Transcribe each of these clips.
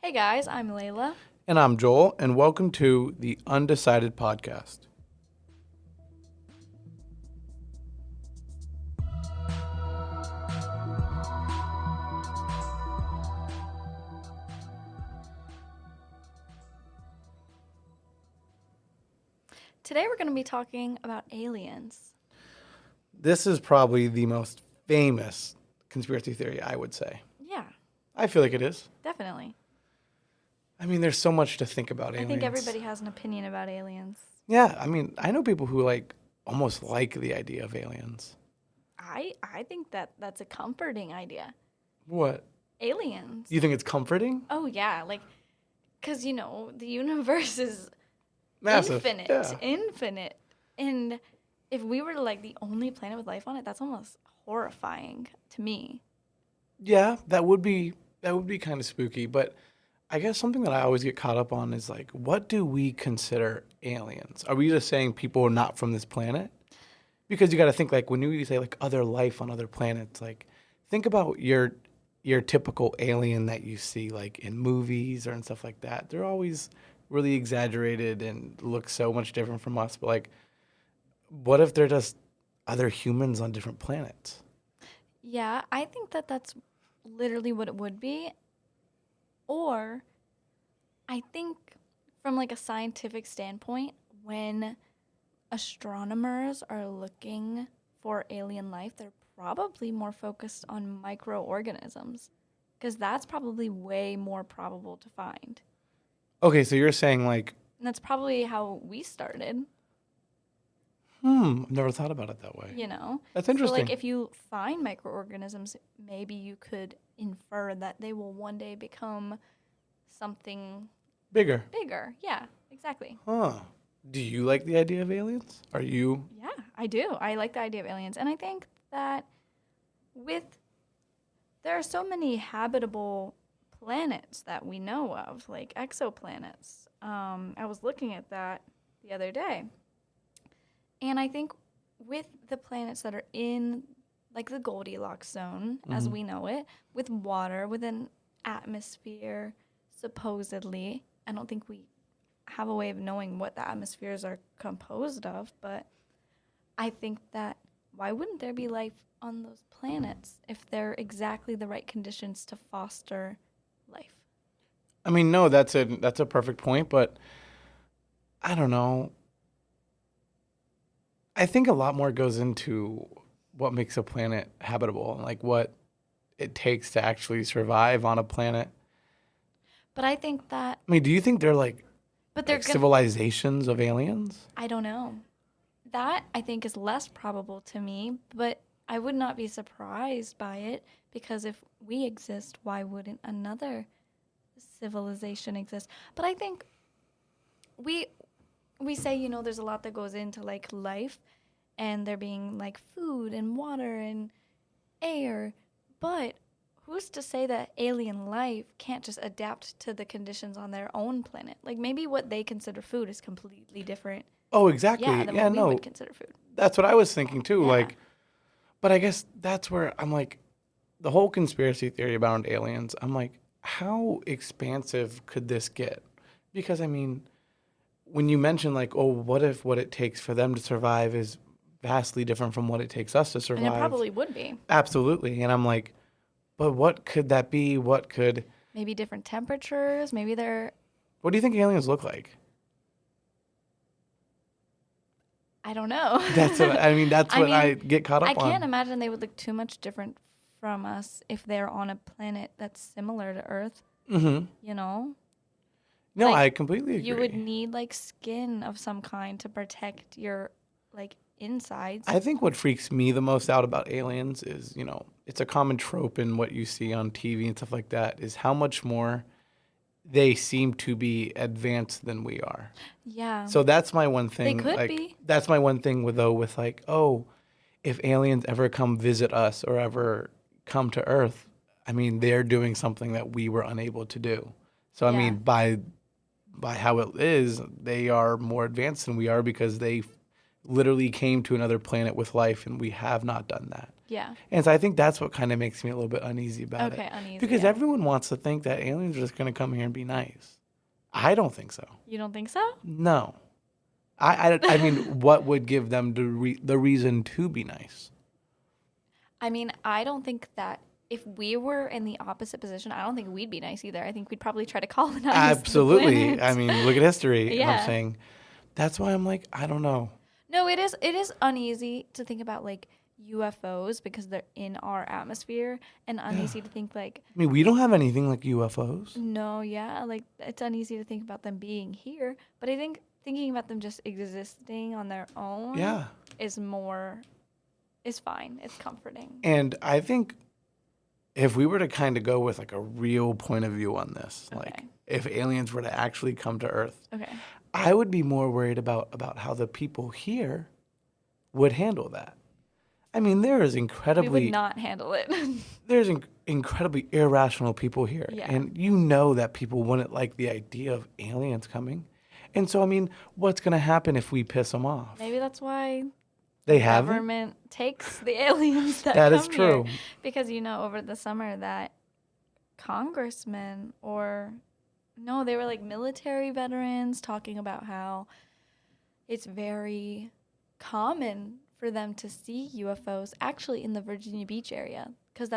Hey guys, I'm Layla. And I'm Joel, and welcome to the Undecided Podcast. Today we're going to be talking about aliens. This is probably the most famous conspiracy theory, I would say. Yeah, I feel like it is. definitely. I mean, there's so much to think about I aliens. think everybody has an opinion about aliens. Yeah, I mean, I know people who almost like the idea of aliens. I think that's a comforting idea. What? Aliens. You think it's comforting? Oh yeah, cuz the universe is Massive. infinite. And if we were the only planet with life on it, that's almost horrifying to me. Yeah, that would be kind of spooky, but I guess something that I always get caught up on is what do we consider aliens? Are we just saying people are not from this planet? Because you got to think when you say other life on other planets, think about your typical alien that you see in movies or and stuff like that. They're always really exaggerated and look so much different from us. But what if they're just other humans on different planets? Yeah, I think that's literally what it would be. Or I think from a scientific standpoint, when astronomers are looking for alien life, they're probably more focused on microorganisms because that's probably way more probable to find. Okay, so you're saying And that's probably how we started, I've never thought about it that way. So That's interesting. if you find microorganisms, maybe you could infer that they will one day become something Bigger. bigger. Yeah, exactly. Huh. Do you like the idea of aliens? Are you? Yeah, I do. I like the idea of aliens. And I think that there are so many habitable planets that we know of, like exoplanets. I was looking at that the other day. And I think with the planets that are in the Goldilocks zone, as we know it, with water, with an atmosphere, supposedly, I don't think we have a way of knowing what the atmospheres are composed of, but I think that why wouldn't there be life on those planets if they're exactly the right conditions to foster life? I mean, no, that's a perfect point, but I don't know. I think a lot more goes into what makes a planet habitable and what it takes to actually survive on a planet. But I think that I mean, do you think they're but they're civilizations of aliens? I don't know. That I think is less probable to me, but I would not be surprised by it because if we exist, why wouldn't another civilization exist? But I think we say, there's a lot that goes into life and there being food and water and air, but who's to say that alien life can't just adapt to the conditions on their own planet? Maybe what they consider food is completely different. Oh, exactly. Than what we would consider food. That's what I was thinking too. Yeah. But I guess that's where I'm the whole conspiracy theory about aliens. I'm how expansive could this get? Because I mean, when you mention what if what it takes for them to survive is vastly different from what it takes us to survive? And it probably would be. Absolutely. And I'm but what could that be? What could... Maybe different temperatures. Maybe they're... What do you think aliens look like? I don't know. That's what I get caught up on. I can't imagine they would look too much different from us if they're on a planet that's similar to Earth. Mm-hmm. No, I completely agree. You would need skin of some kind to protect your insides. I think what freaks me the most out about aliens is, it's a common trope in what you see on TV and stuff like that, is how much more they seem to be advanced than we are. Yeah. So that's my one thing. They could be. That's my one thing with if aliens ever come visit us or ever come to Earth, I mean, they're doing something that we were unable to do. So, I mean, by how it is, they are more advanced than we are because they literally came to another planet with life, and we have not done that. Yeah. And so I think that's what kind of makes me a little bit uneasy about it. Okay, uneasy. Because yeah. everyone wants to think that aliens are just going to come here and be nice. I don't think so. You don't think so? No. I mean, what would give them the reason to be nice? I mean, I don't think that if we were in the opposite position, I don't think we'd be nice either. I think we'd probably try to colonize Absolutely. the planet. I mean, look at history. Yeah. I'm saying that's why I'm like, I don't know. No, it is uneasy to think about like UFOs because they're in our atmosphere, and uneasy to think like, I mean, we don't have anything like UFOs. no, yeah, like it's uneasy to think about them being here. But I think thinking about them just existing on their own is fine. It's comforting. And I think if we were to kind of go with like a real point of view on this, Okay. like if aliens were to actually come to Earth, Okay. I would be more worried about how the people here would handle that. I mean, there is We incredibly would not handle it. there's incredibly irrational people here, Yeah. and you know that people wouldn't like the idea of aliens coming. And so, I mean, what's going to happen if we piss them off? Maybe that's why They haven't. government takes the aliens that That come is true. here. Because, over the summer that congressmen they were like military veterans talking about how it's very common for them to see UFOs actually in the Virginia Beach area because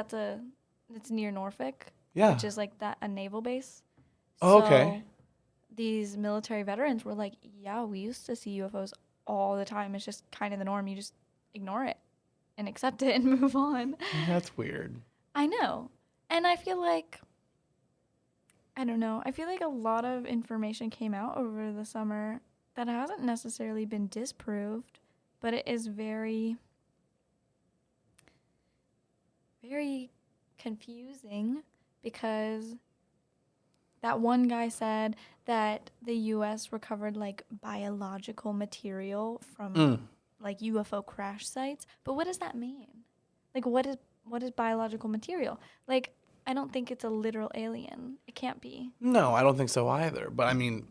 it's near Norfolk, Yeah. which is like a naval base. Oh, okay. So these military veterans were like, yeah, we used to see UFOs all the time. It's just kind of the norm. You just ignore it and accept it and move on. That's weird. I know. And I feel like, I don't know, I feel like a lot of information came out over the summer that hasn't necessarily been disproved, but it is very, very confusing because that one guy said that the U.S. recovered like biological material from like UFO crash sites. But what does that mean? Like, what is biological material? Like, I don't think it's a literal alien. It can't be. No, I don't think so either. But I mean,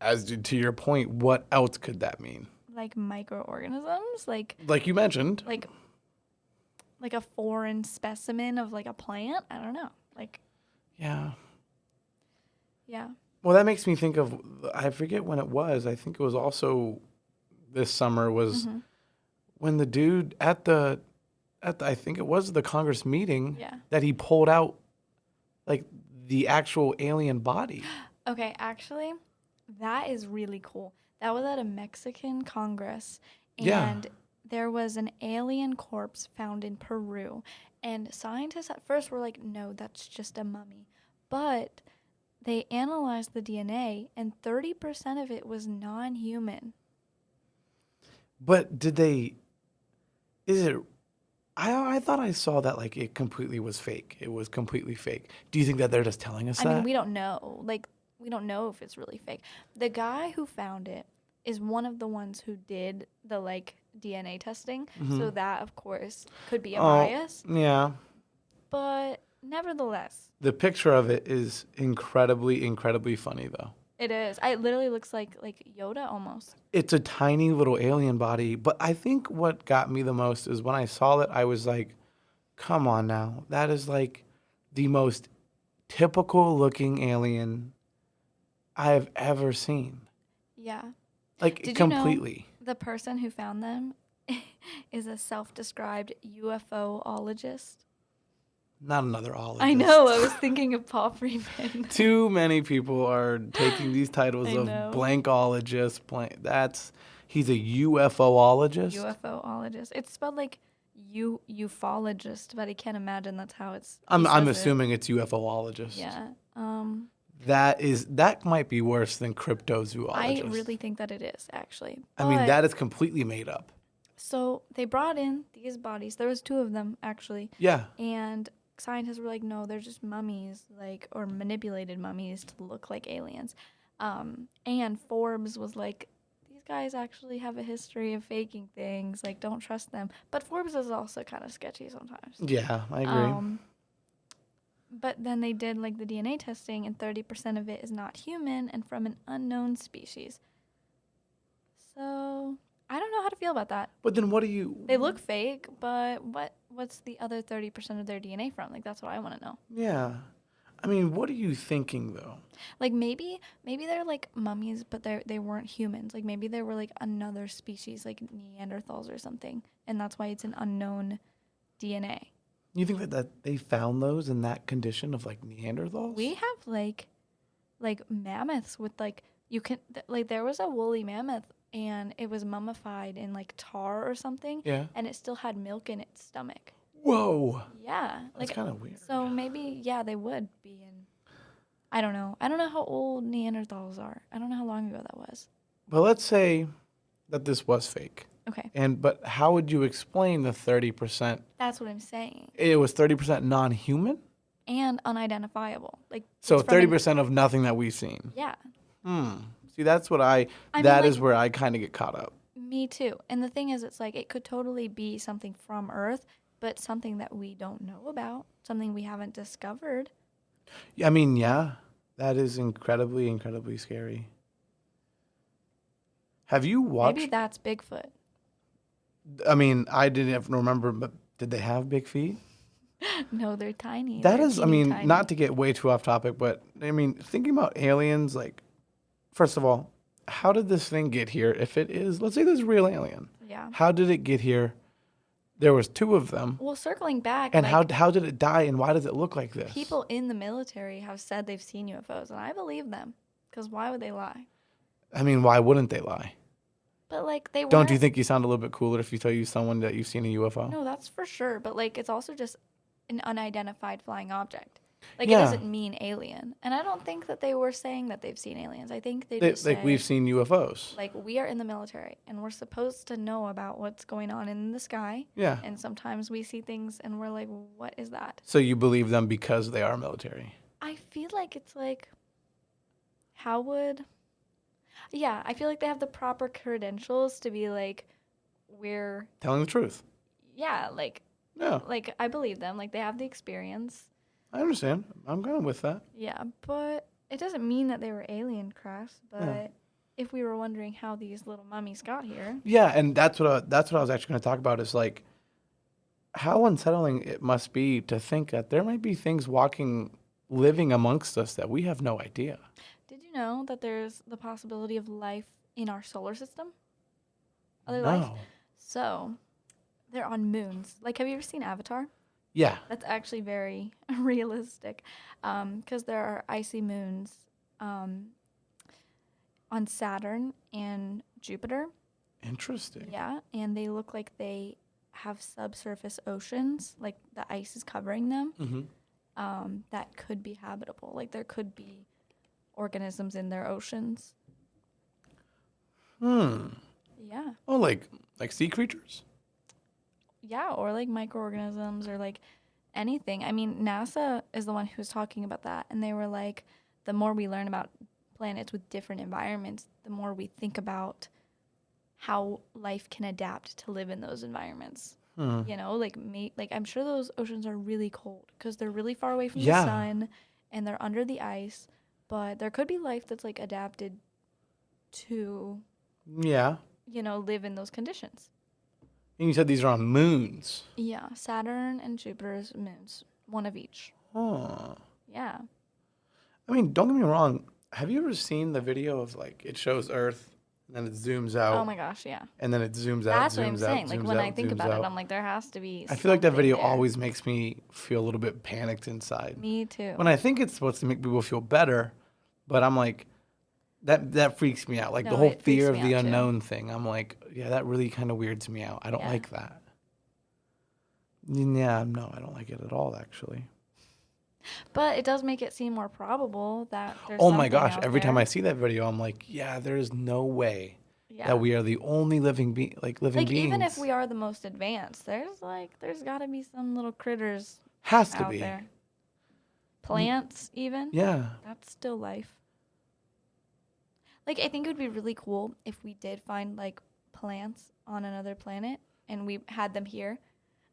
to your point, what else could that mean? Like microorganisms, like you mentioned. like a foreign specimen of like a plant. I don't know. Like, Yeah. yeah. Well, that makes me think of, I forget when it was. I think it was also this summer was when the dude at the I think it was the Congress meeting that he pulled out like the actual alien body. Okay, actually, that is really cool. That was at a Mexican Congress, and there was an alien corpse found in Peru. And scientists at first were like, no, that's just a mummy. But they analyzed the DNA, and 30% of it was non-human. But I thought I saw that like it completely was fake. It was completely fake. Do you think that they're just telling us that? I mean, we don't know. Like, we don't know if it's really fake. The guy who found it is one of the ones who did the like DNA testing. So that, of course, could be a bias. Yeah. But nevertheless, The picture of it is incredibly, incredibly funny though. it is. It literally looks like Yoda almost. It's a tiny little alien body, but I think what got me the most is when I saw it, I was like, come on now. That is like the most typical looking alien I have ever seen. Yeah. Like, Did completely. You know the person who found them is a self-described UFOologist? Not another ologist. I know. I was thinking of Paul Freeman. Too many people are taking these titles I of know. blankologist. He's a UFOologist. UFOologist. It's spelled like ufologist, but I can't imagine that's how it's. I'm assuming it's UFOologist. Yeah. That might be worse than cryptozoologist. I really think that it is actually. I mean, But- that is completely made up. So they brought in these bodies. There was 2 of them actually. Yeah. And scientists were like, no, they're just mummies, or manipulated mummies to look like aliens. And Forbes was like, these guys actually have a history of faking things. Like, don't trust them. But Forbes is also kind of sketchy sometimes. Yeah, I agree. But then they did like the DNA testing, and 30% of it is not human and from an unknown species. So I don't know how to feel about that. But then what do you... They look fake, but what's the other 30% of their DNA from? Like, that's what I want to know. Yeah. I mean, what are you thinking, though? Like, maybe they're, like, mummies, but they weren't humans. Like, maybe they were, like, another species, like Neanderthals or something. And that's why it's an unknown DNA. You think that they found those in that condition of, like, Neanderthals? We have, like mammoths with, like, like, there was a woolly mammoth, and it was mummified in, like, tar or something. Yeah. And it still had milk in its stomach. Whoa. Yeah. That's kind of weird. So maybe, yeah, they would be in... I don't know. I don't know how old Neanderthals are. I don't know how long ago that was. But let's say that this was fake. Okay. But how would you explain the 30%? That's what I'm saying. It was 30% non-human? And unidentifiable. Like, So it's from 30% of nothing that we've seen. Yeah. See, that's what I mean, is like, where I kind of get caught up. Me too. And the thing is, it's like, it could totally be something from Earth, but something that we don't know about, something we haven't discovered. I mean, yeah, that is incredibly, incredibly scary. Have you watched? Maybe that's Bigfoot. I mean, I didn't remember, but did they have big feet? No, they're tiny. That They're is, I teeny mean, tiny. not to get way too off topic, but I mean, thinking about aliens, like, first of all, how did this thing get here? If it is, let's say there's a real alien. Yeah. How did it get here? There was 2 of them. Well, circling back, And like, how did it die, and why does it look like this? people in the military have said they've seen UFOs, and I believe them. Because why would they lie? I mean, why wouldn't they lie? But, like, they Don't weren't- you think you sound a little bit cooler if you tell you someone that you've seen a UFO? No, that's for sure. But, like, it's also just an unidentified flying object. Like, Yeah. it doesn't mean alien. And I don't think that they were saying that they've seen aliens. I think they just Like, say, we've seen UFOs. like, we are in the military, and we're supposed to know about what's going on in the sky. Yeah. And sometimes we see things, and we're like, what is that? So you believe them because they are military? I feel like it's like, how would... Yeah, I feel like they have the proper credentials to be like, we're... Telling the truth. Yeah, like, Yeah, I believe them. Like, they have the experience. I understand. I'm kind of with that. Yeah, but it doesn't mean that they were alien crafts. But Yeah. if we were wondering how these little mummies got here... Yeah, and that's what I was actually going to talk about is like how unsettling it must be to think that there might be things living amongst us that we have no idea. Did you know that there's the possibility of life in our solar system? Other No. life? So, they're on moons. Like, have you ever seen Avatar? Yeah. That's actually very realistic, because there are icy moons on Saturn and Jupiter. Interesting. Yeah, and they look like they have subsurface oceans, like the ice is covering them. Mm-hmm. That could be habitable. Like, there could be organisms in their oceans. Yeah. Oh, like sea creatures? Yeah, or like microorganisms or like anything. I mean, NASA is the one who's talking about that, and they were like, the more we learn about planets with different environments, the more we think about how life can adapt to live in those environments. You know, like I'm sure those oceans are really cold because they're really far away from the sun and they're under the ice, but there could be life that's like adapted to, you know, live in those conditions. And you said these are on moons. Yeah, Saturn and Jupiter's moons, one of each. Huh. Yeah. I mean, don't get me wrong. Have you ever seen the video of like it shows Earth and then it zooms out? Oh my gosh, yeah. And then it zooms out. That's what zooms I'm out, saying. Like, zooms when out, I think zooms about out. it, I'm like, there has to be I feel like that something video there. always makes me feel a little bit panicked inside. Me too. When I think it's supposed to make people feel better, but I'm like, that freaks me out. Like the No, whole it freaks fear of me the out too. unknown thing. I'm like, yeah, that really kind of weirds me out. I don't Yeah. like that. Yeah, no, I don't like it at all, actually. But it does make it seem more probable that there's Oh my something gosh, out every time there. I see that video, I'm like, yeah, there is no way Yeah. that we are the only living beings. Like, beings. even if we are the most advanced, there's got to be some little critters Has to out be. there. Plants, even. Yeah. That's still life. Like, I think it would be really cool if we did find, like, plants on another planet and we had them here.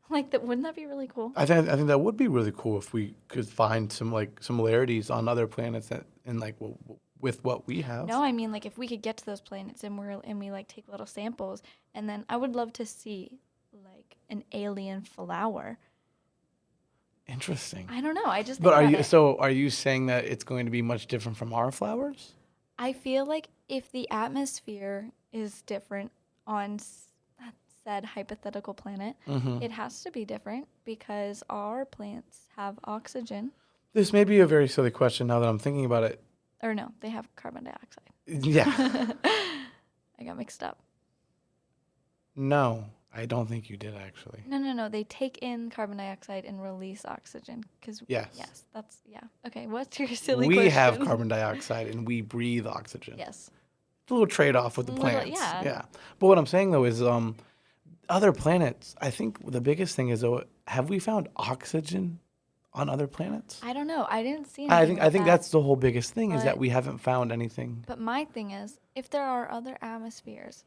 Like, wouldn't that be really cool? I think that would be really cool if we could find some like similarities on other planets and like with what we have. No, I mean, like, if we could get to those planets and we like, take little samples, and then I would love to see, like, an alien flower. Interesting. I don't know. I just think But about are you saying that it's going to be much different from our flowers? I feel like if the atmosphere is different on said hypothetical planet, Mm-hmm. it has to be different because our plants have oxygen. This may be a very silly question now that I'm thinking about it. Or no, they have carbon dioxide. Yeah. I got mixed up. No, I don't think you did actually. No. They take in carbon dioxide and release oxygen. Yes. Yes, that's, yeah. Okay, what's your silly We question? have carbon dioxide and we breathe oxygen. Yes. It's a little trade-off with the Little- plants. yeah. But what I'm saying though is other planets, I think the biggest thing is though, have we found oxygen on other planets? I don't know. I didn't see I anything think about that. that's the whole biggest thing is that But- we haven't found anything. But my thing is, if there are other atmospheres,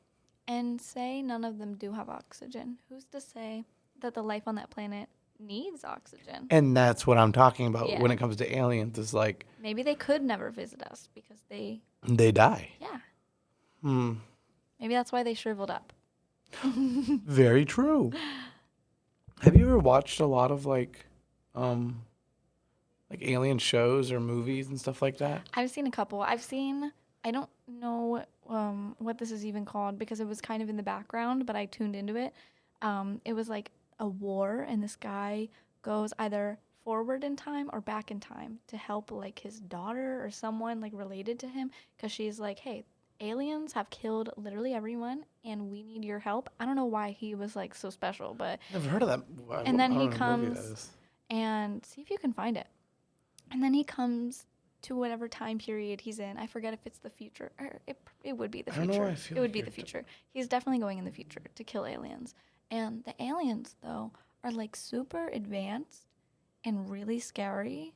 and say none of them do have oxygen, who's to say that the life on that planet needs oxygen? And that's what I'm talking about Yeah. when it comes to aliens is like Maybe they could never visit us because they die. yeah. Hmm. Maybe that's why they shriveled up. Very true. Have you ever watched a lot of like alien shows or movies and stuff like that? I've seen a couple. I don't know what this is even called because it was kind of in the background, but I tuned into it. It was like a war, and this guy goes either forward in time or back in time to help like his daughter or someone like related to him because she's like, hey, aliens have killed literally everyone and we need your help. I don't know why he was like so special, but Never heard of that. And then I he don't know what movie that comes- is. and see if you can find it. And then he comes to whatever time period he's in. I forget if it's the future or it would be the I don't know future. why I feel It would like be you're the future. He's definitely going in the future to kill aliens. And the aliens though are like super advanced and really scary.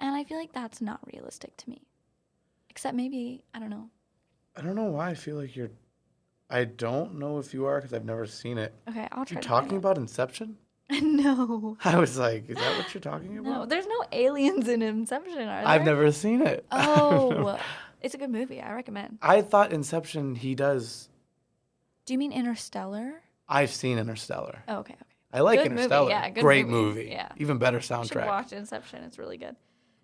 And I feel like that's not realistic to me. Except maybe, I don't know. I don't know why I feel like you're. I don't know if you are because I've never seen it. Okay, I'll try You're to talking find about Inception? it. No. I was like, is that what you're talking about? No, there's no aliens in Inception, are there? I've never seen it. Oh, it's a good movie. I recommend. I thought Inception, he does. Do you mean Interstellar? I've seen Interstellar. Oh, okay. I like Good movie, Interstellar. yeah, good Great movie, movie. yeah. Even better You should soundtrack. watch Inception. It's really good.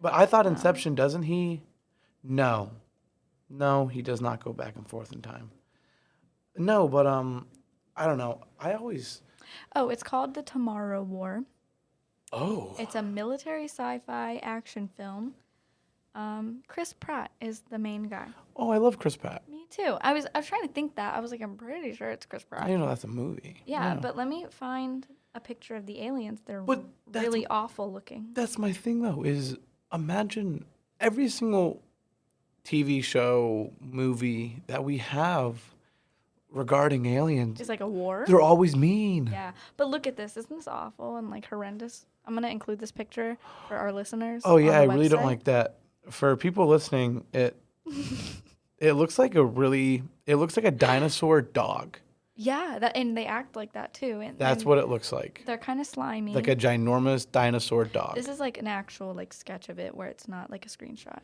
But I thought Inception, doesn't he? No. No, he does not go back and forth in time. No, but I don't know. I always. Oh, it's called The Tomorrow War. Oh. It's a military sci-fi action film. Chris Pratt is the main guy. Oh, I love Chris Pratt. Me too. I was trying to think that. I was like, I'm pretty sure it's Chris Pratt. I know that's a movie. Yeah, but let me find a picture of the aliens. They're But that's- really awful looking. That's my thing, though, is imagine every single TV show, movie that we have regarding aliens, It's like a war. they're always mean. Yeah, but look at this. Isn't this awful and like horrendous? I'm gonna include this picture for our listeners. Oh, yeah, I on the really don't website. like that. For people listening, it looks like a dinosaur dog. Yeah, and they act like that too. And That's and what it looks like. they're kind of slimy. Like a ginormous dinosaur dog. This is like an actual like sketch of it where it's not like a screenshot.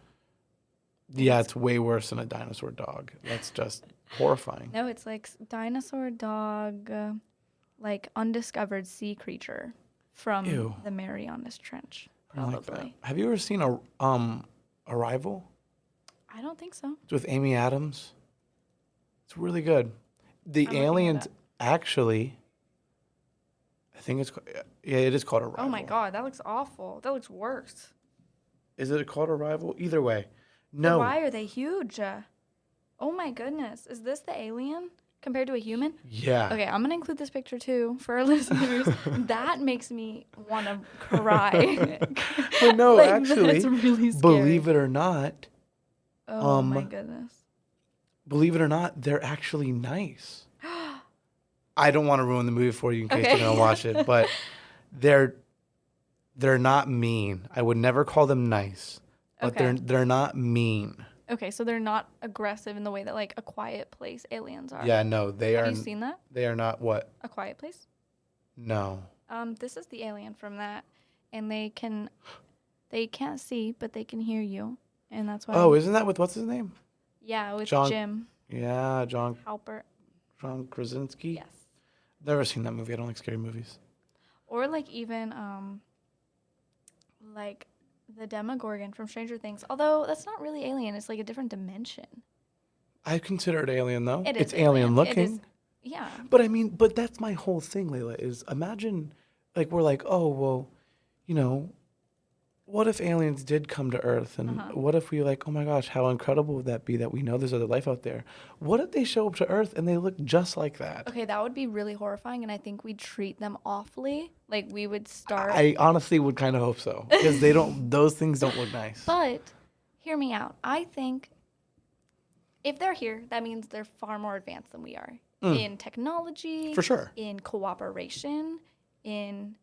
Yeah, it's way worse than a dinosaur dog. That's just horrifying. No, it's like dinosaur dog, like undiscovered sea creature from Ew. the Marianas Trench. I don't like that. Probably. Have you ever seen Arrival? I don't think so. It's with Amy Adams. It's really good. The I'm looking it aliens up. actually, I think it's yeah, it is called Arrival. Oh my god, that looks awful. That looks worse. Is it called Arrival? Either way, But no. why are they huge? Oh my goodness, is this the alien compared to a human? Yeah. Okay, I'm gonna include this picture too for our listeners. That makes me want to cry. But no, Like, actually, that's really scary. believe it or not, Oh my goodness. they're actually nice. I don't want to ruin the movie for you in case Okay. you're gonna watch it, but they're not mean. I would never call them nice, but Okay. they're not mean. Okay, so they're not aggressive in the way that like A Quiet Place aliens are. Yeah, no, they Have are. you seen that? They are not what? A Quiet Place? No. This is the alien from that, and they can't see, but they can hear you, and that's why. Oh, isn't that with what's his name? Yeah, with John. Jim Yeah, John Halpert. Krasinski. Yes. Never seen that movie. I don't like scary movies. Or like even like the Demogorgon from Stranger Things. Although that's not really alien. It's like a different dimension. I consider it alien though. It is It's alien looking. It is, yeah. But I mean, but that's my whole thing, Layla, is imagine, like, we're like, oh, well, you know, what if aliens did come to Earth? And what if we like, oh my gosh, how incredible would that be that we know there's other life out there? What if they show up to Earth and they look just like that? Okay, that would be really horrifying, and I think we'd treat them awfully. Like, we would start... I honestly would kind of hope so, because those things don't look nice. But, hear me out. I think if they're here, that means they're far more advanced than we are. In technology. For sure. In cooperation. In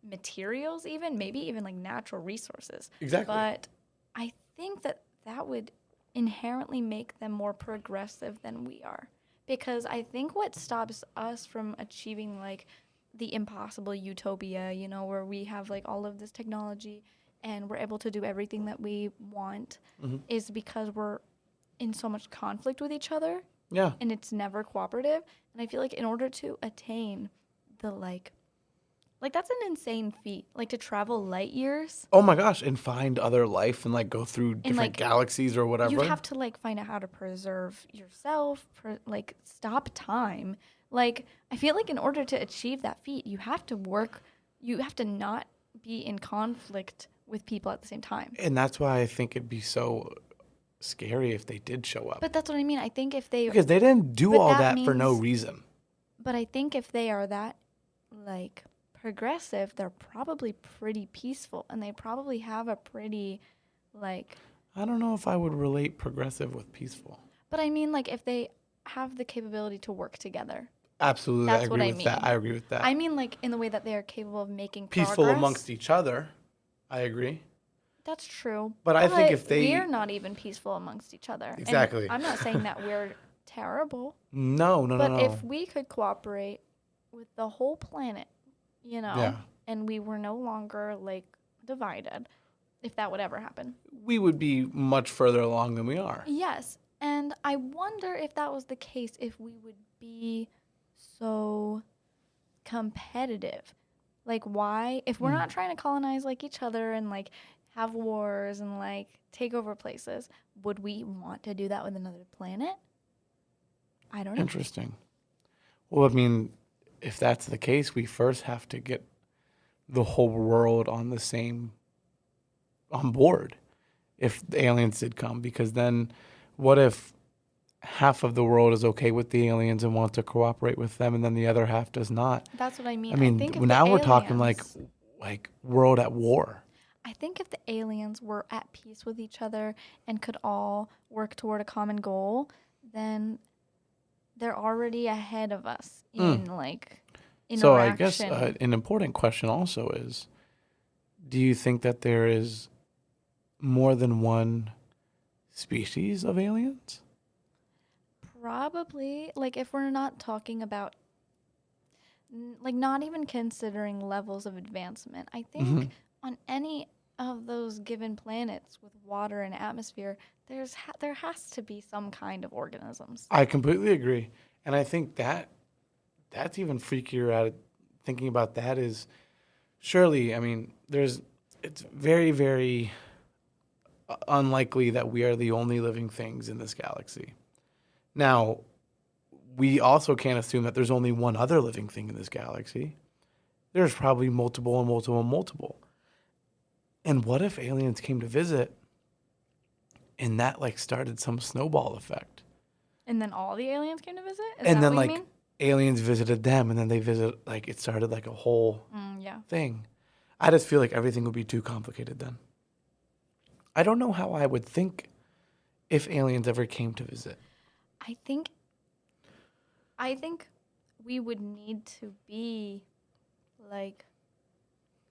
materials even. Maybe even, like, natural resources. Exactly. But I think that would inherently make them more progressive than we are. Because I think what stops us from achieving, like, the impossible utopia, you know, where we have, like, all of this technology and we're able to do everything that we want is because we're in so much conflict with each other. Yeah. And it's never cooperative. And I feel like in order to attain the, like, that's an insane feat. Like, to travel light years. Oh my gosh, and find other life and, like, go through different like, galaxies or whatever. You have to, like, find out how to preserve yourself, like, stop time. Like, I feel like in order to achieve that feat, you have to not be in conflict with people at the same time. And that's why I think it'd be so scary if they did show up. But that's what I mean. I think if they... Because they didn't do all that for no reason. But I think if they are that, like, progressive, they're probably pretty peaceful. And they probably have a pretty, like... I don't know if I would relate progressive with peaceful. But I mean, like, if they have the capability to work together. Absolutely, That's I agree what I with mean. that. I agree with that. I mean, like, in the way that they are capable of making peaceful progress. amongst each other. I agree. That's true. But I think if they... We're not even peaceful amongst each other. Exactly. And I'm not saying that we're terrible. No. But if we could cooperate with the whole planet, you know, and we were no longer, like, divided, if that would ever happen. We would be much further along than we are. Yes. And I wonder if that was the case, if we would be so competitive. Like, why? If we're not trying to colonize, like, each other and, like, have wars and, like, take over places, would we want to do that with another planet? I don't know. Interesting. Well, I mean, if that's the case, we first have to get the whole world on board if the aliens did come, because then what if half of the world is okay with the aliens and want to cooperate with them, and then the other half does not? That's what I mean. I mean, now we're talking like world at war. I think if the aliens were at peace with each other and could all work toward a common goal, then they're already ahead of us in like interaction. So I guess an important question also is, do you think that there is more than one species of aliens? Probably. Like, if we're not talking about, like, not even considering levels of advancement, I think on any of those given planets with water and atmosphere, there has to be some kind of organisms. I completely agree. And I think that's even freakier at thinking about that is, surely, I mean, it's very, very unlikely that we are the only living things in this galaxy. Now, we also can't assume that there's only one other living thing in this galaxy. There's probably multiple and multiple and multiple. And what if aliens came to visit and that like started some snowball effect? And then all the aliens came to visit? And then like aliens visited them, and then they it started like a whole thing. I just feel like everything would be too complicated then. I don't know how I would think if aliens ever came to visit. I think we would need to be like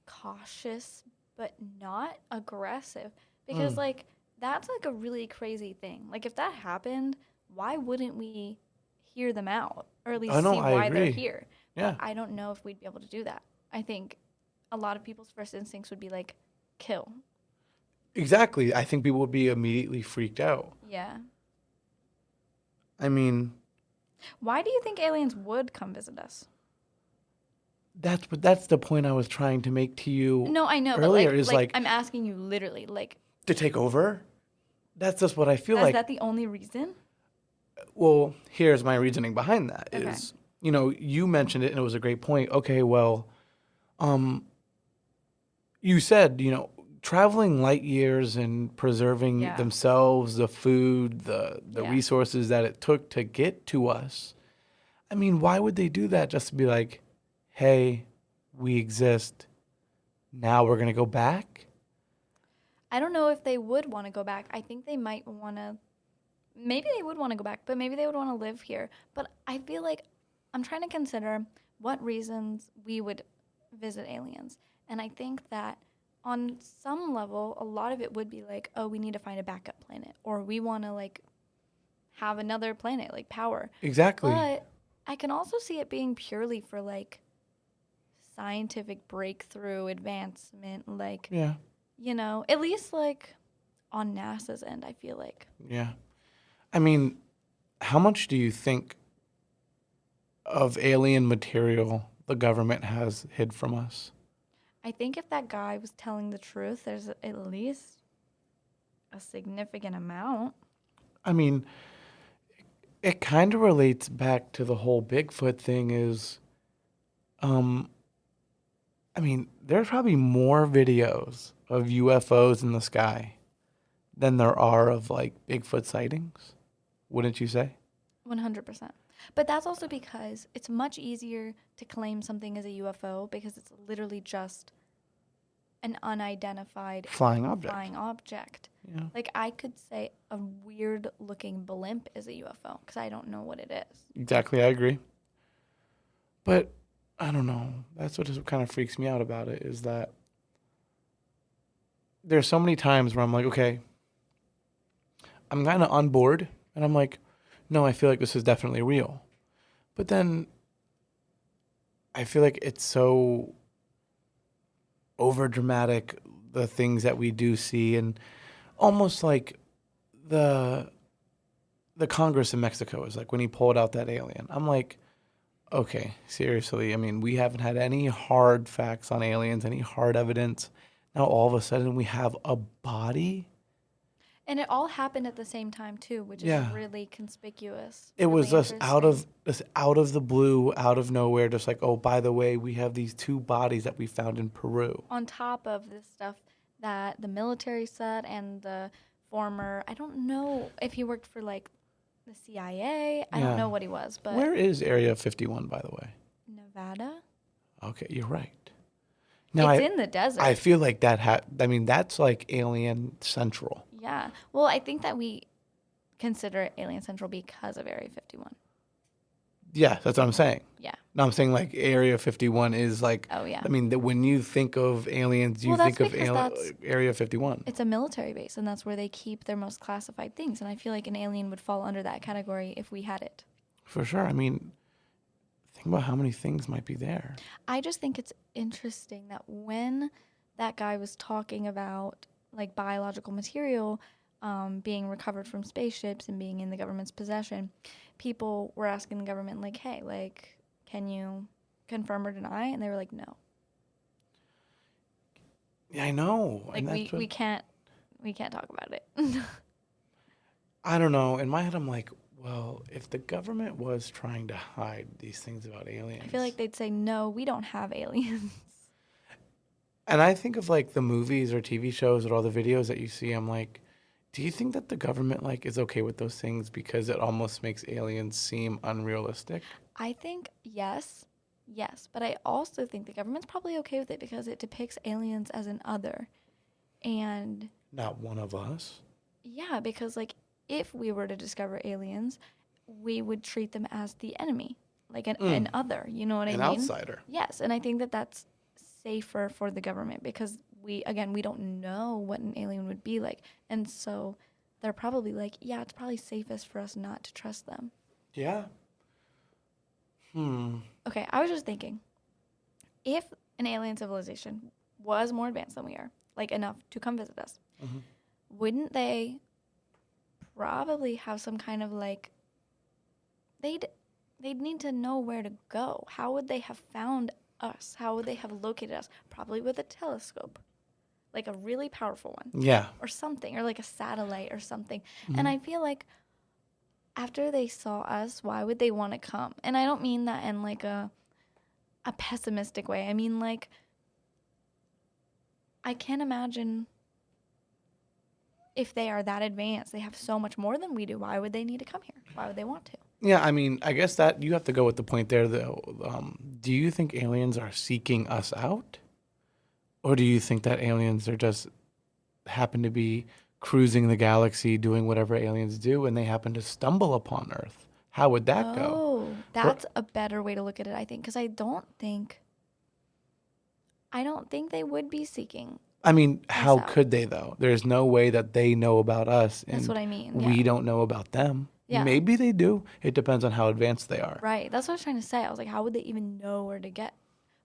cautious but not aggressive, because like that's like a really crazy thing. Like, if that happened, why wouldn't we hear them out, or at least see why they're here? Yeah. But I don't know if we'd be able to do that. I think a lot of people's first instincts would be like kill. Exactly. I think people would be immediately freaked out. Yeah. I mean, Why do you think aliens would come visit us? that's the point I was trying to make to you No, I know, earlier but is like I'm asking you literally, like, to take over. That's just what I feel is like. that the only reason? Well, here's my reasoning behind that Okay. is, you mentioned it and it was a great point. Okay, well, you said, traveling light years and preserving Yeah. themselves, the food, the Yeah. resources that it took to get to us. I mean, why would they do that just to be like, hey, we exist. Now we're going to go back? I don't know if they would want to go back. I think they might want to. Maybe they would want to go back, but maybe they would want to live here. But I feel like I'm trying to consider what reasons we would visit aliens. And I think that on some level, a lot of it would be like, oh, we need to find a backup planet, or we want to like have another planet, like power. Exactly. But I can also see it being purely for like scientific breakthrough, advancement, like, Yeah. at least like on NASA's end, I feel like. Yeah. I mean, how much do you think of alien material the government has hid from us? I think if that guy was telling the truth, there's at least a significant amount. I mean, it kind of relates back to the whole Bigfoot thing is, um, I mean, there's probably more videos of UFOs in the sky than there are of like Bigfoot sightings. Wouldn't you say? 100%. But that's also because it's much easier to claim something as a UFO because it's literally just an unidentified Flying object. flying object. Yeah. Like I could say a weird looking blimp is a UFO because I don't know what it is. Exactly, I agree. But I don't know. That's what just kind of freaks me out about it is that there's so many times where I'm like, okay, I'm kind of on board, and I'm like, no, I feel like this is definitely real. But then I feel like it's so over dramatic, the things that we do see, and almost like the Congress in Mexico is like when he pulled out that alien. I'm like, okay, seriously. I mean, we haven't had any hard facts on aliens, any hard evidence. Now all of a sudden we have a body. And it all happened at the same time too, which is Yeah. really conspicuous. It was really just out of interesting. the blue, out of nowhere, just like, oh, by the way, we have these two bodies that we found in Peru. On top of this stuff that the military said and the former, I don't know if he worked for like the CIA. I don't Yeah. know what he was, but Where is Area 51, by the way? Nevada? Okay, you're right. Now It's in the desert. I feel like that's like Alien Central. Yeah. Well, I think that we consider it Alien Central because of Area 51. Yeah, that's what I'm saying. Yeah. No, I'm saying like Area 51 is like. Oh, yeah. I mean, when you think of aliens, you Well, that's think of because that's- Area 51. It's a military base, and that's where they keep their most classified things. And I feel like an alien would fall under that category if we had it. For sure. I mean, think about how many things might be there. I just think it's interesting that when that guy was talking about like biological material being recovered from spaceships and being in the government's possession, people were asking the government like, "Hey, like, can you confirm or deny?" And they were like, "No." Yeah, I know. Like And we can't talk about it. I don't know. In my head, I'm like, well, if the government was trying to hide these things about aliens. I feel like they'd say, "No, we don't have aliens." And I think of like the movies or TV shows or all the videos that you see. I'm like, do you think that the government like is okay with those things because it almost makes aliens seem unrealistic? I think yes, but I also think the government's probably okay with it because it depicts aliens as an other. And Not one of us. yeah, because like if we were to discover aliens, we would treat them as the enemy, like an other, you know what I An mean? outsider. Yes, and I think that that's safer for the government because we don't know what an alien would be like. And so they're probably like, yeah, it's probably safest for us not to trust them. Yeah. Okay, I was just thinking, if an alien civilization was more advanced than we are, like enough to come visit us, wouldn't they probably have some kind of like, they'd need to know where to go. How would they have found us? How would they have located us? Probably with a telescope, like a really powerful one. Yeah. Or something, or like a satellite or something. And I feel like after they saw us, why would they want to come? And I don't mean that in like a pessimistic way. I mean, like, I can't imagine if they are that advanced, they have so much more than we do. Why would they need to come here? Why would they want to? Yeah, I mean, I guess that you have to go with the point there, though. Do you think aliens are seeking us out? Or do you think that aliens are just happen to be cruising the galaxy, doing whatever aliens do, and they happen to stumble upon Earth? How would that go? Oh, that's a better way to look at it, I think, because I don't think they would be seeking. I mean, how out. could they, though? There's no way that they know about us, and That's what I mean. we don't know about them. Yeah. Maybe they do. It depends on how advanced they are. Right. That's what I was trying to say. I was like, how would they even know where to get?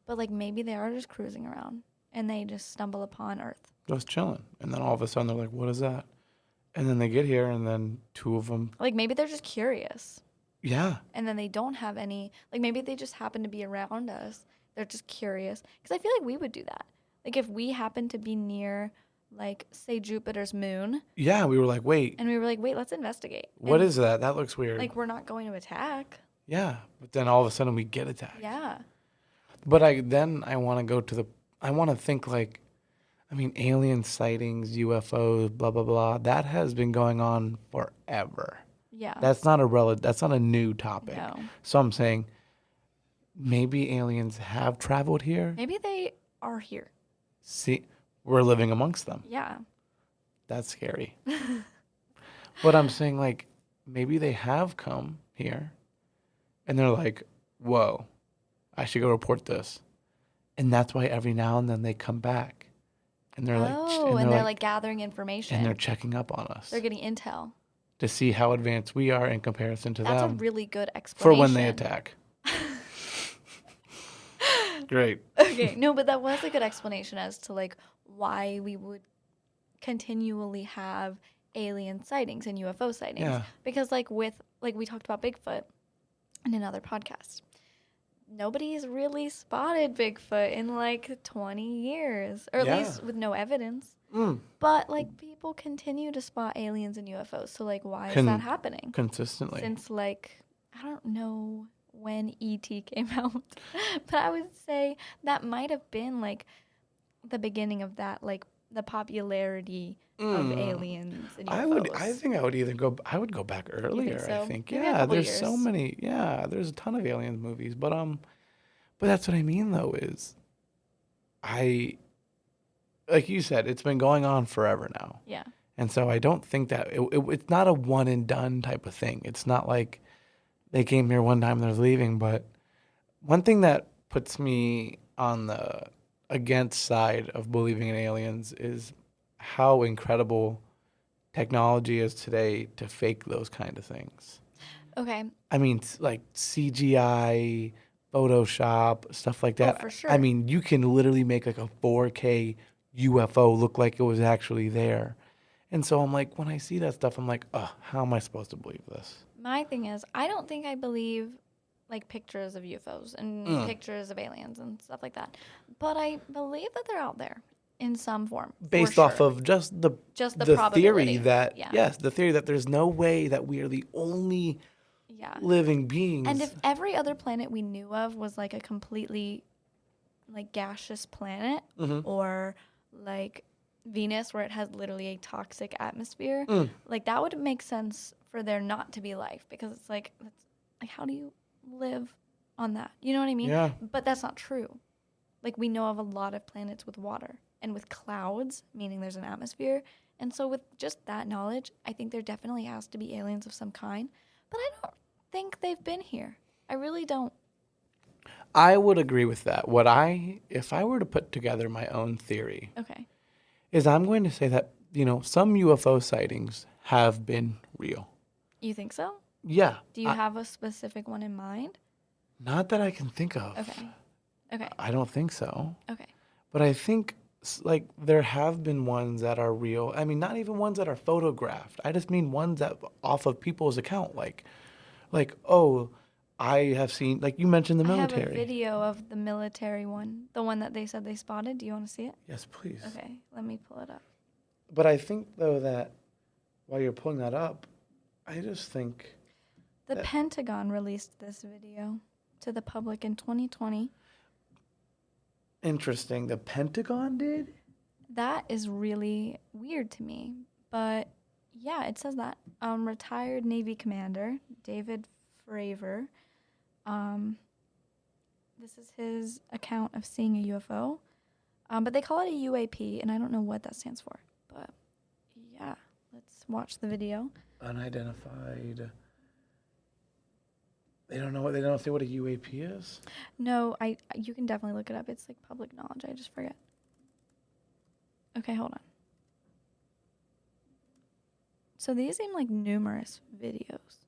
But like maybe they are just cruising around and they just stumble upon Earth. Just chilling. And then all of a sudden they're like, what is that? And then they get here and then two of them. Like maybe they're just curious. Yeah. And then they don't have any, like maybe they just happen to be around us. They're just curious. Because I feel like we would do that. Like if we happen to be near, like, say Jupiter's moon. Yeah, we were like, wait. And we were like, wait, let's investigate. What is that? That looks weird. Like we're not going to attack. Yeah. But then all of a sudden we get attacked. Yeah. But I want to go to I want to think like, I mean, alien sightings, UFOs, blah, blah, blah. That has been going on forever. Yeah. That's not a new topic. No. So I'm saying maybe aliens have traveled here. Maybe they are here. See, we're living amongst them. Yeah. That's scary. But I'm saying, like, maybe they have come here and they're like, whoa, I should go report this. And that's why every now and then they come back. And they're they're like gathering information. And they're checking up on us. They're getting intel. To see how advanced we are in comparison to them. That's a really good explanation. For when they attack. Great. Okay, no, but that was a good explanation as to like why we would continually have alien sightings and UFO sightings. Yeah. Because like we talked about Bigfoot in another podcast. Nobody's really spotted Bigfoot in like 20 years, or at least with no evidence. But like people continue to spot aliens and UFOs. So like why is that happening? Consistently. Since like, I don't know when E.T. came out, but I would say that might have been like the beginning of that, like the popularity of aliens and UFOs. I would go back earlier, so? I think. Maybe Yeah, there's years. so many. Yeah, there's a ton of aliens movies, but that's what I mean though is like you said, it's been going on forever now. Yeah. And so I don't think that it's not a one and done type of thing. It's not like they came here one time and they're leaving. But one thing that puts me on the against side of believing in aliens is how incredible technology is today to fake those kind of things. Okay. I mean, like CGI, Photoshop, stuff like that. Oh, for sure. I mean, you can literally make like a 4K UFO look like it was actually there. And so I'm like, when I see that stuff, I'm like, how am I supposed to believe this? My thing is, I don't think I believe like pictures of UFOs and pictures of aliens and stuff like that. But I believe that they're out there in some form. Based off of just the theory that, the theory that there's no way that we are the only living beings. And if every other planet we knew of was like a completely like gaseous planet or like Venus where it has literally a toxic atmosphere, like that would make sense for there not to be life, because it's like how do you live on that? You know what I mean? Yeah. But that's not true. Like we know of a lot of planets with water and with clouds, meaning there's an atmosphere. And so with just that knowledge, I think there definitely has to be aliens of some kind. But I don't think they've been here. I really don't. I would agree with that. If I were to put together my own theory, is I'm going to say that, some UFO sightings have been real. You think so? Yeah. Do you have a specific one in mind? Not that I can think of. Okay. I don't think so. Okay. But I think like there have been ones that are real. I mean, not even ones that are photographed. I just mean ones that off of people's account. Like oh, I have seen. Like you mentioned the I have a military. video of the military one, the one that they said they spotted. Do you want to see it? Yes, please. Okay, let me pull it up. But I think though that while you're pulling that up, I just think The Pentagon released this video to the public in 2020. interesting. The Pentagon did. That is really weird to me. But yeah, it says that. Retired Navy Commander David Fravor. This is his account of seeing a UFO. But they call it a UAP, and I don't know what that stands for. But yeah, let's watch the video. Unidentified. They don't say what a UAP is? No, you can definitely look it up. It's like public knowledge. I just forget. Okay, hold on. So these seem like numerous videos.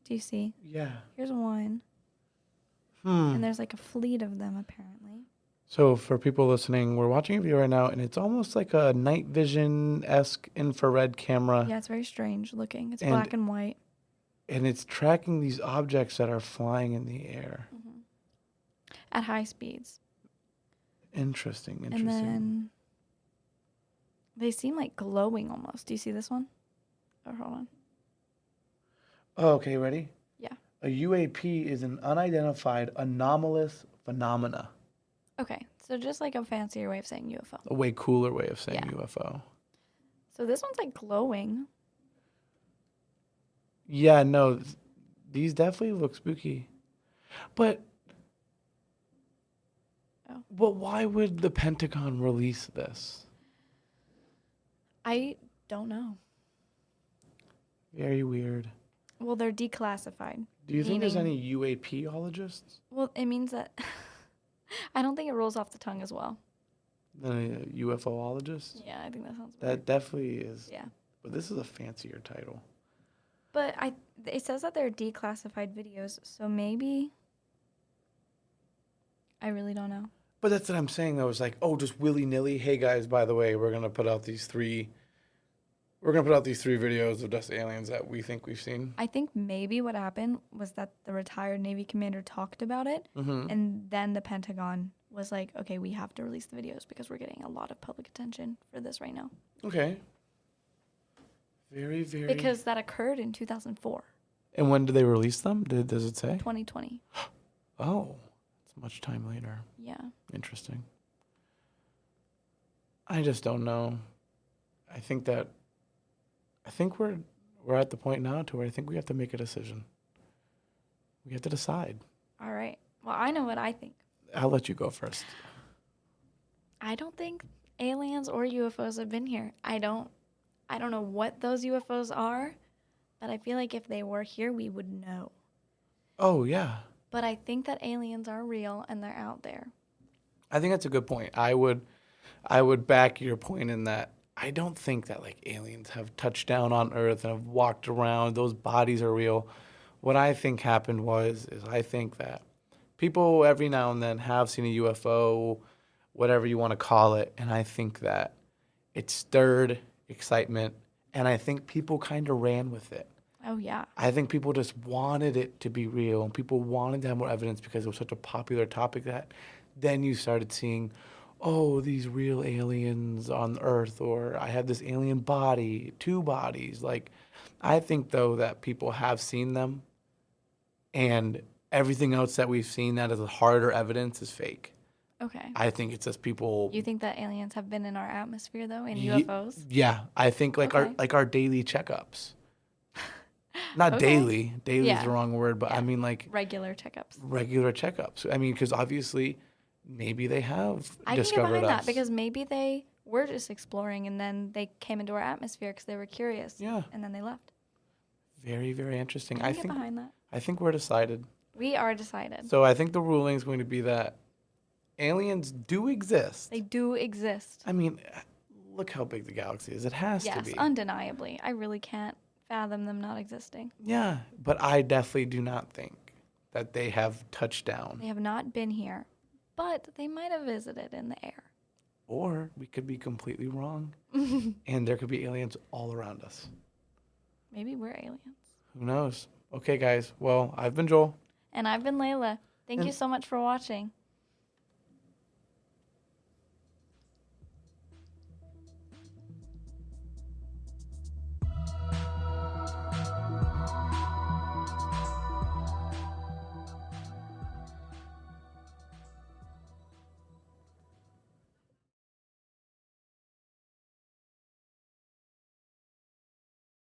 Do you see? Yeah. Here's one. And there's like a fleet of them apparently. So for people listening, we're watching a video right now, and it's almost like a night vision-esque infrared camera. Yeah, it's very strange looking. It's And- black and white. And it's tracking these objects that are flying in the air. At high speeds. Interesting. And then they seem like glowing almost. Do you see this one? Oh, hold on. Oh, okay, ready? Yeah. A UAP is an unidentified anomalous phenomena. Okay, so just like a fancier way of saying UFO. A way cooler way of saying Yeah. UFO. So this one's like glowing. Yeah, no, these definitely look spooky. But why would the Pentagon release this? I don't know. Very weird. Well, they're declassified. Do you think there's any UAPologists? Well, it means that I don't think it rolls off the tongue as well. Than a UFOologist? Yeah, I think that sounds That weird. definitely is. Yeah. But this is a fancier title. But it says that they're declassified videos, so maybe I really don't know. But that's what I'm saying, though. It's like, oh, just willy-nilly. Hey, guys, by the way, we're going to put out these three videos of dust aliens that we think we've seen. I think maybe what happened was that the retired Navy commander talked about it, and then the Pentagon was like, okay, we have to release the videos because we're getting a lot of public attention for this right now. Okay. Very, very... Because that occurred in 2004. And when did they release them? Does it say? 2020. Oh, it's much time later. Yeah. Interesting. I just don't know. I think we're at the point now to where I think we have to make a decision. We have to decide. All right. Well, I know what I think. I'll let you go first. I don't think aliens or UFOs have been here. I don't know what those UFOs are, but I feel like if they were here, we would know. Oh, yeah. But I think that aliens are real and they're out there. I think that's a good point. I would back your point in that I don't think that like aliens have touched down on Earth and have walked around. Those bodies are real. What I think happened is I think that people every now and then have seen a UFO, whatever you want to call it, and I think that it stirred excitement, and I think people kind of ran with it. Oh, yeah. I think people just wanted it to be real, and people wanted to have more evidence because it was such a popular topic that then you started seeing, oh, these real aliens on Earth, or I have this alien body, 2 bodies. Like, I think, though, that people have seen them, and everything else that we've seen that is harder evidence is fake. Okay. I think it's just people. You think that aliens have been in our atmosphere, though, in UFOs? Yeah, I think like our daily checkups. Not Okay. daily. Daily is Yeah. the wrong word, but Yeah. I mean like Regular checkups. regular checkups. I mean, because obviously, maybe they have I can get discovered behind us. that because maybe they were just exploring and then they came into our atmosphere because they were curious. Yeah. And then they left. Very, very interesting. I can get behind that. I think we're decided. We are decided. So I think the ruling is going to be that aliens do exist. They do exist. I mean, look how big the galaxy is. It has to Yes, be. undeniably. I really can't fathom them not existing. Yeah, but I definitely do not think that they have touched down. They have not been here, but they might have visited in the air. Or we could be completely wrong, and there could be aliens all around us. Maybe we're aliens. Who knows? Okay, guys. Well, I've been Joel. And I've been Layla. Thank you so much for watching.